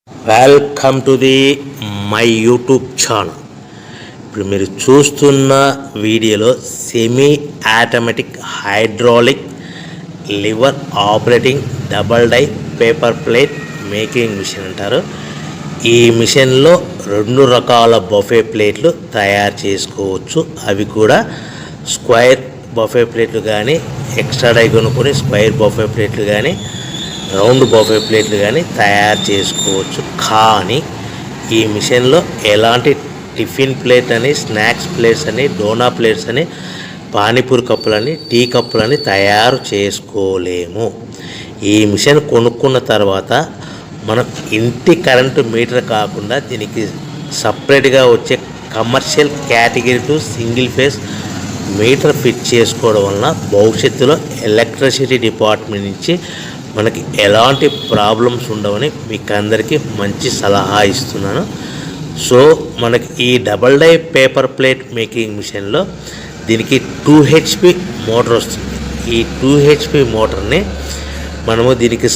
Welcome to the my YouTube channel. ఇప్పుడు మీరు చూస్తున్న వీడియోలో semi automatic hydraulic lever operating double die paper plate making machine అంటారు. ఈ మిషన్లో 2 రకాల బఫే ప్లేట్లు తయారు చేసుకోవచ్చు. అవి కూడా స్క్వేర్ బఫే ప్లేట్లు కానీ, ఎక్స్ట్రా డై కొనుక్కొని స్క్వేర్ బఫే ప్లేట్లు కానీ, రౌండ్ బఫే ప్లేట్లు కానీ తయారు చేసుకోవచ్చు. కానీ ఈ మిషన్లో ఎలాంటి టిఫిన్ ప్లేట్ అని, స్నాక్స్ ప్లేట్స్ అని, డోనా ప్లేట్స్ అని, పానీపూరి కప్పులని, టీ కప్పులని తయారు చేసుకోలేము. ఈ మిషన్ కొనుక్కున్న తర్వాత మనం ఇంటి కరెంటు మీటర్ కాకుండా దీనికి సపరేట్గా వచ్చే commercial category to single phase metre fit చేసుకోవడం వలన భవిష్యత్తులో ఎలక్ట్రిసిటీ డిపార్ట్మెంట్ నుంచి మనకి ఎలాంటి ప్రాబ్లమ్స్ ఉండవని మీకు అందరికీ మంచి సలహా ఇస్తున్నాను. సో మనకి ఈ double die paper plate making మిషన్లో దీనికి 2 HP మోటార్ వస్తుంది. ఈ 2 HP మోటార్ని మనము దీనికి